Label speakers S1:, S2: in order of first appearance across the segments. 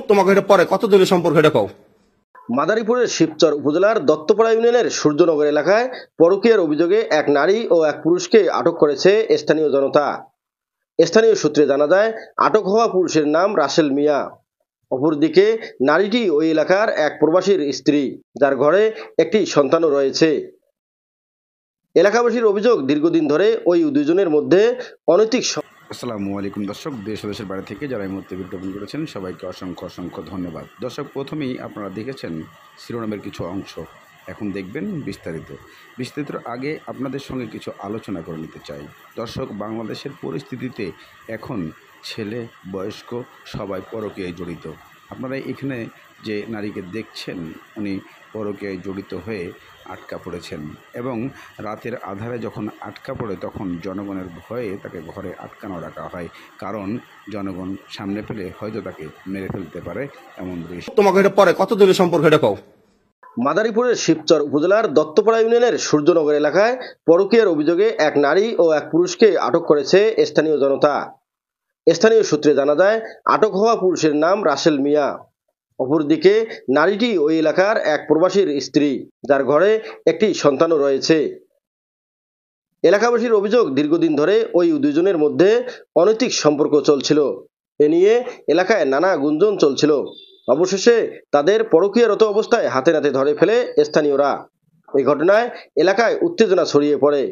S1: তোমাকে এটা পরে কত দিনের সম্পর্ক এটা কও।
S2: মাদারীপুরের শিবচর উপজেলার দত্তপাড়া ইউনিয়নের সূর্যনগর এলাকায় পরকীয়ার অভিযোগে এক নারী ও এক পুরুষকে আটক করেছে স্থানীয় জনতা। স্থানীয় সূত্রে জানা যায়, আটক হওয়া পুরুষের নাম রাসেল মিয়া। অপরদিকে নারীটি ওই এলাকার এক প্রবাসীর স্ত্রী, যার ঘরে একটি সন্তানও রয়েছে। এলাকাবাসীর অভিযোগ, দীর্ঘদিন ধরে ওই দুজনের মধ্যে অনৈতিক।
S3: আসসালামু আলাইকুম দর্শক, দেশ ও দেশের বাইরে থেকে যারা এই মুহূর্তে বিজ্ঞাপন করেছেন সবাইকে অসংখ্য অসংখ্য ধন্যবাদ। দর্শক, প্রথমেই আপনারা দেখেছেন শিরোনামের কিছু অংশ, এখন দেখবেন বিস্তারিত আগে আপনাদের সঙ্গে কিছু আলোচনা করে নিতে চাই। দর্শক, বাংলাদেশের পরিস্থিতিতে এখন ছেলে বয়স্ক সবাই পরকীয়ায় জড়িত। আপনারা এখানে যে নারীকে দেখছেন, উনি পরকীয়ায় জড়িত হয়ে আটকা পড়েছেন এবং রাতের আধারে যখন আটকা পড়ে তখন জনগণের ভয়ে তাকে ঘরে আটকানো রাখা হয়, কারণ জনগণ সামনে পেলে হয়তো তাকে মেরে ফেলতে পারে এমন দৃশ্য।
S1: তোমাকে এটা পরে কত দিনের সম্পর্ক এটা কও।
S2: মাদারীপুরের শিবচর উপজেলার দত্তপাড়া ইউনিয়নের সূর্যনগর এলাকায় পরকীয়ার অভিযোগে এক নারী ও এক পুরুষকে আটক করেছে স্থানীয় জনতা। স্থানীয় সূত্রে জানা যায়, আটক হওয়া পুরুষের নাম রাসেল মিয়া। অপরদিকে নারীটি ওই এলাকার এক প্রবাসীর স্ত্রী, যার ঘরে একটি সন্তানও রয়েছে। এলাকাবাসীর অভিযোগ, দীর্ঘদিন ধরে ওই দুজনের মধ্যে অনৈতিক সম্পর্ক চলছিল। এ নিয়ে এলাকায় নানা গুঞ্জন চলছিল। অবশেষে তাদের পরকীয়ারত অবস্থায় হাতে নাতে ধরে ফেলে স্থানীয়রা। এই ঘটনায় এলাকায় উত্তেজনা ছড়িয়ে পড়ে।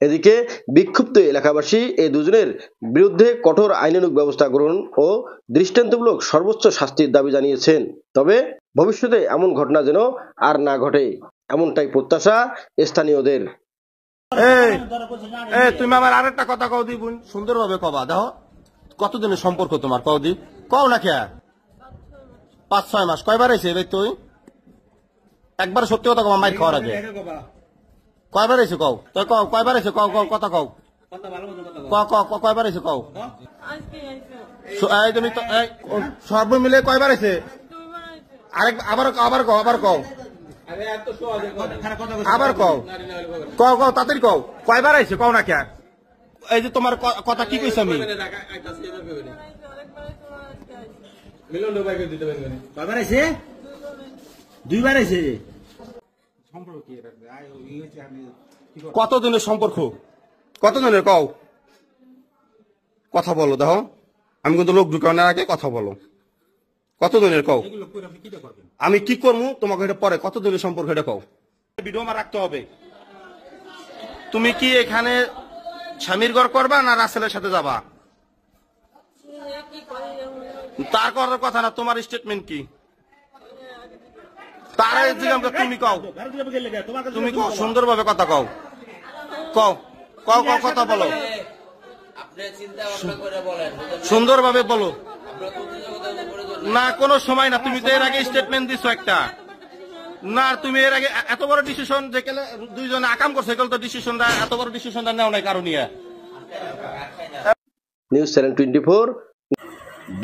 S2: এদিকে বিক্ষুব্ধ এলাকাবাসী এই দুজনের বিরুদ্ধে কঠোর আইনানুগ ব্যবস্থা গ্রহণ ও দৃষ্টান্তমূলক সর্বোচ্চ শাস্তির দাবি জানিয়েছেন। তবে ভবিষ্যতে এমন ঘটনা যেন আর না ঘটে, এমনটাই প্রত্যাশা স্থানীয়দের।
S1: তুমি আমার আরেকটা কথা কও দি বোন, সুন্দরভাবে কবা। দেখো কতদিনের সম্পর্ক তোমার, কও দি, কও না খেয়া। 5-6 মাস। কয়বার এসে তুই একবার সত্যি কথা কবা, মাইর খাওয়ার আগে কয়বার এসে কও, তুই কও কয়বার এসে কও, কও কথা কও, কয়বার এসে কও। তুমি সর্ব মিলে কয়বার এসে, আরেক আবার আবার কও, আবার কও, আবার কও, কও কও তাড়াতাড়ি কও, কয়বার আইছে কও না কে। এই যে তোমার কথা কি কইছ, আমি
S4: কয়বার আইছে? 2বার আইছে।
S1: কতদিনের সম্পর্ক, কতদিনের কও, কথা বলো। দেখো আমি কিন্তু লোক ঢুকানোর আগে কথা বলো, কতদিনের কও। আমি কি করবো তোমাকে এটা পরে কতদিনের সম্পর্ক এটা কও। ভিডিও আমার রাখতে হবে। তুমি কি এখানে স্বামীর ঘর করবা না রাসেলের সাথে যাবা, তার করার কথা না। তোমার স্টেটমেন্ট কি তার তুমি কও, তুমি কও সুন্দরভাবে কথা কও, কও কও কও কথা বলো, সুন্দরভাবে বলো। না কোনো সময় না, তুমি তো এর আগে স্টেটমেন্ট দিছো একটা না, তুমি এর আগে এত বড় ডিসিশন যে দুইজনে আকাম করছে, তো ডিসিশনটা এত বড় ডিসিশনটা নেও নাই কারণ।
S2: News channel 24।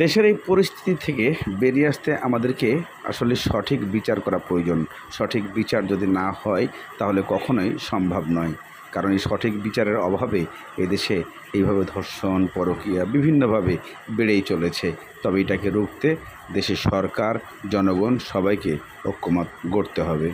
S3: দেশের এই পরিস্থিতি থেকে বেরিয়ে আসতে আমাদেরকে আসলে সঠিক বিচার করা প্রয়োজন। সঠিক বিচার যদি না হয় তাহলে কখনোই সম্ভব নয়, কারণ এই সঠিক বিচারের অভাবে এদেশে এইভাবে ধর্ষণ, পরকীয়া বিভিন্নভাবে বেড়েই চলেছে। তবে এটাকে রুখতে দেশের সরকার, জনগণ সবাইকে ঐক্যমত গড়তে হবে।